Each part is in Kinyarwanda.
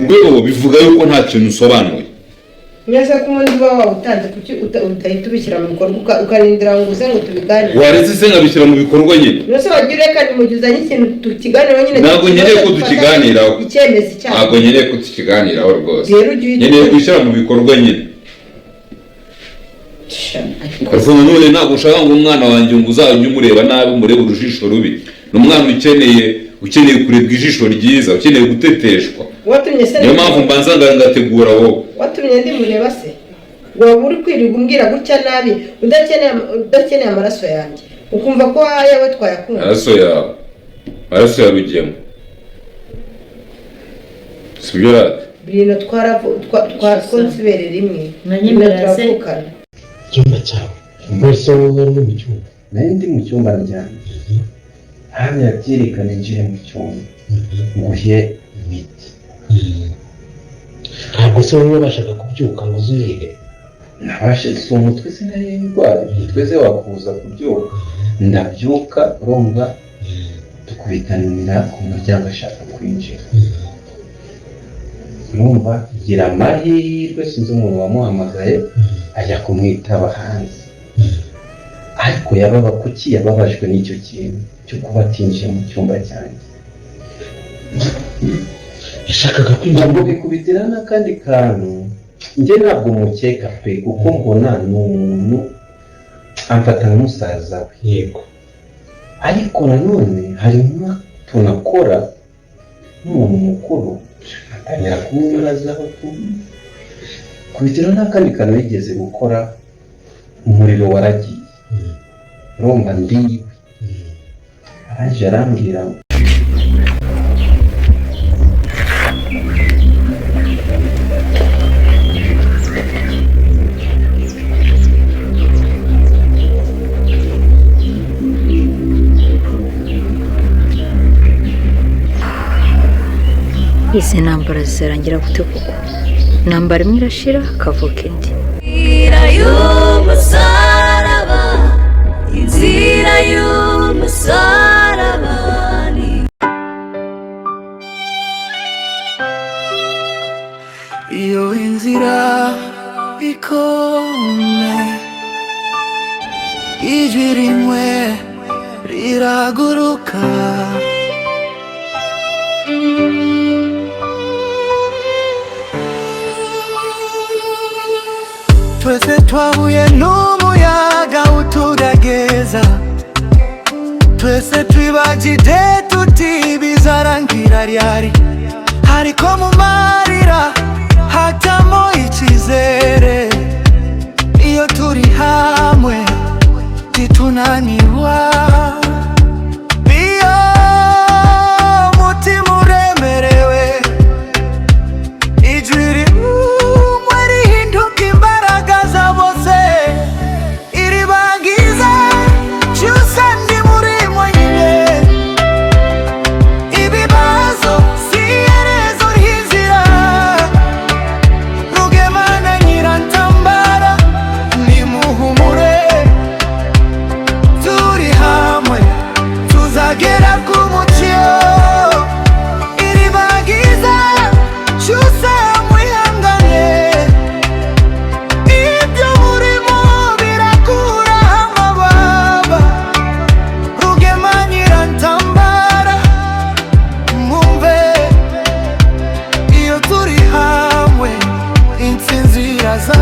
Ngwego bivuga yuko nta kintu usobanuye. Nyasa kumundi baba utanze kuki utahita ubishyira mu bikorwa ukarindira ngo uze ngo tubiganire. Waretse se ngabishyira mu bikorwa nyine. Nose bagire kandi mugizanye ikintu tukiganira nyine. Ntabwo nyine ko tukiganiraho. Icyemezi cyane. Ntabwo nyine ko tukiganiraho rwose. Nyine gushyira mu bikorwa nyine. Ariko none ntabwo ushaka ngo umwana wanjye ngo uzajye umureba nabi umurebe urujisho rubi. N'umwana ukeneye kurebwa ijisho ryiza, ukeneye guteteshwa. Watumye se niyo mpamvu mbanza ngategura wowe. Watumye ndi mureba se waba uri kwirirwa umbwira gutya nabi udakeneye amaraso yanjye ukumva ko ayawe twayakunda. Amaraso ya Rugema sibyo rata bino twakonsibere rimwe nanyemera se cyumba cyawe mbese wowe uri mu cyumba ndi mu cyumba njyana hamwe yabyerekana njire mu cyumba nguhe imiti. ntabwo se wowe bashaka kubyuka ngo uzurire nabashe si umutwe sinari indwara umutwe se wakuza kubyuka ndabyuka urumva tukubitanira ku muryango ashaka kwinjira urumva gira amahirwe sinzi umuntu wamuhamagaye ajya kumwitaba hanze ariko kuki yababajwe n'icyo kintu cyo kuba atinjiye mu cyumba cyanjye. yashakaga kwinjira ngo bikubitira n'akandi kantu njye ntabwo mukeka pe kuko mbona ni umuntu amfata nk'umusaza we yego ariko nanone hari nk'utuntu akora nk'umuntu mukuru atangira kumwibazaho kubitira n'akandi kantu yigeze gukora umuriro waragiye urumva ndiwe araje arambwira izi ntambara zizarangira gute koko intambara imwe irashira akavuka indi. Inzira y'umusaraba iyo inzira ikomeye ijwi rimwe riraguruka twese twahuye n'umuyaga uturageza twese twibagije tuti bizarangira ryari ariko mu marira hatamo icyizere iyo turi hamwe titunanirwa iyo mutima uremerewe ijwi rimwe rihinduka imbaraga za bose iribagiza cyusa ndi muri mwenyine ibibazo si iherezo ry'inzira Rugemana Nyirantambara nimuhumure turi hamwe tuzagera ku mucyo iribagiza cyusa mwihangane ibyo murimo birakura amababa Rugemana Nyirantambara mwumve iyo turi hamwe intsinzi iraza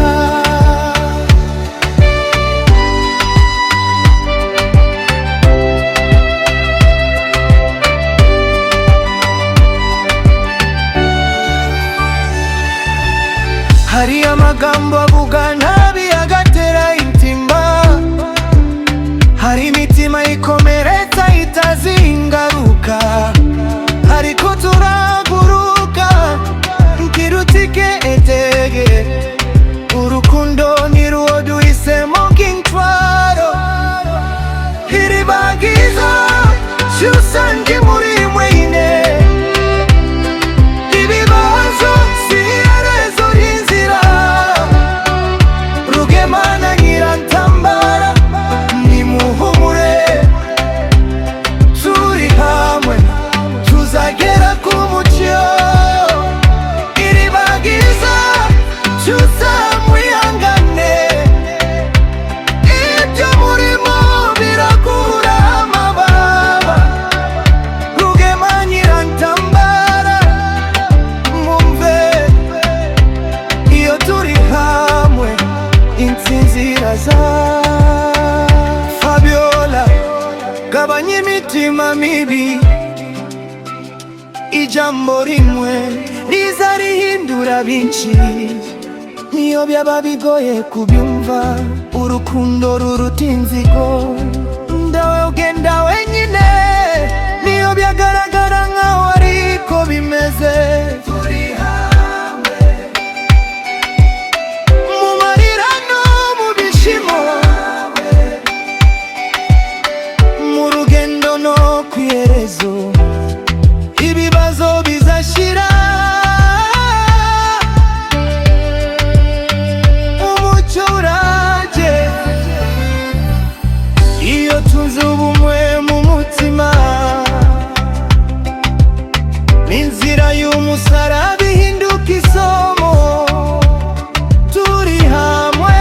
hari amagambo avuga nabi agatera intimba hari imitima ikomeretsa itazi ingaruka ariko turaguruka ntirutike etege urukundo niruwo duhisemo nk'intwaro iribagiza cyusa ndi muri mwenyine ibibazo si iherezo ry'inzira imitima mibi, ijambo rimwe riza rihindura byinshi. Niyo byaba bigoye kubyumva, urukundo ruruta inzigo. Ndawe ugenda wenyine, niyo byagaragara nkaho ariko bimeze. Turi hamwe mu marira no mu bishimo, mu rugendo no ku iherezo, ibibazo bizashira. Iyo tunze ubumwe mu mutima, n'inzira y'umusaraba ihinduka isomo. Turi hamwe.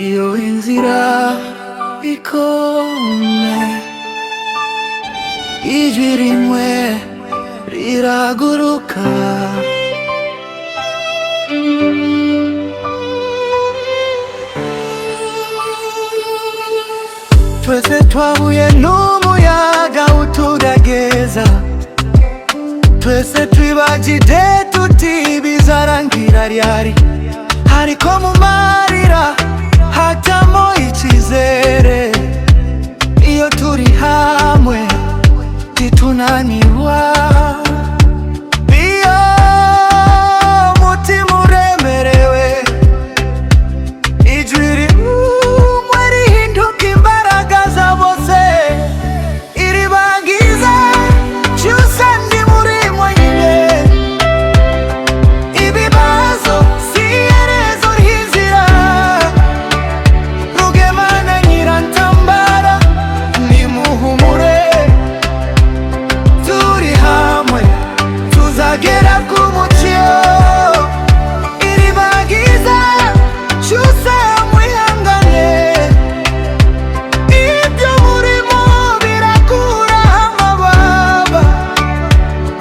Iyo inzira ikomeye, ijwi rimwe riraguruka. Twese twahuye n'umuyaga uturageza, twese twibagije tuti bizarangira ryari. Ariko mu marira hajyamo icyizere. Iyo turi hamwe titunanirwa. Iyo mutima uremerewe, ijwi rimwe rihinduka imbaraga za bose. Iribagiza cyose ndi muri mwenyine, ibibazo si iherezo ry'inzira. Rugemana Nyirantambara, nimuhumure. Turi hamwe tuzagera ku mucyo. Iribagiza cyose mwihangane, ibyo murimo birakura amababa.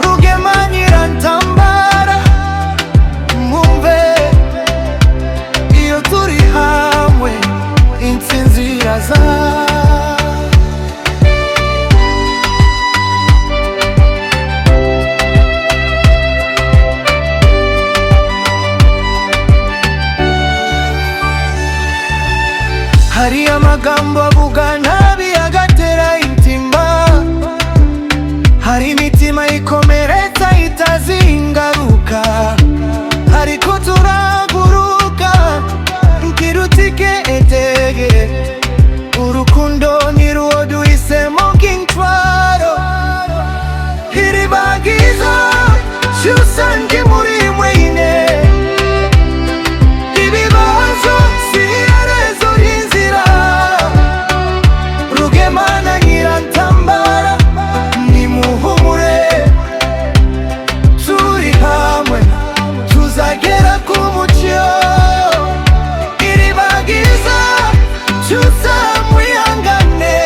Rugema Nyirantambara, mwumve. Iyo turi hamwe intsinzi iraza. Hari amagambo avuga nabi agatera intimba, hari imitima ikomeretsa itazi ingaruka. Ariko turaguruka nkirutike etege, urukundo niruwo duhisemo nk'intwaro. Iribagiza cyose ndi muri mwenyine, ibibazo si iherezo ry'inzira. Rugemana Nyirantambara, nimuhumure. Turi hamwe tuzagera ku mucyo. Iribagiza cyose mwihangane,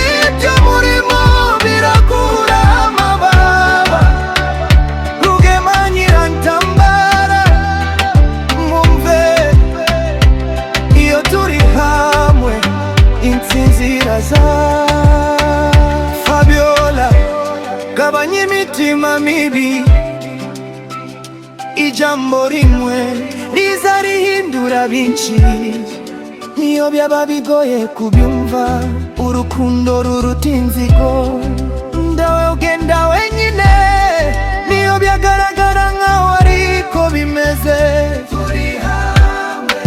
ibyo murimo birakura amababa. Rugema Nyirantambara, mwumve. Iyo turi hamwe intsinzi iraza. Fabiola, gabanya imitima mibi, ijambo rimwe riza rihindura byinshi. Niyo byaba bigoye kubyumva, urukundo ruruta inzigo. Ndawe ugenda wenyine, niyo byagaragara nkaho ariko bimeze. Turi hamwe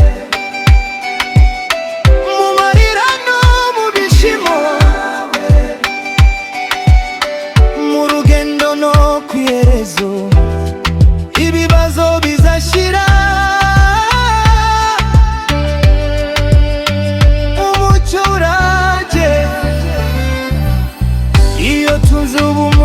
ubumenyi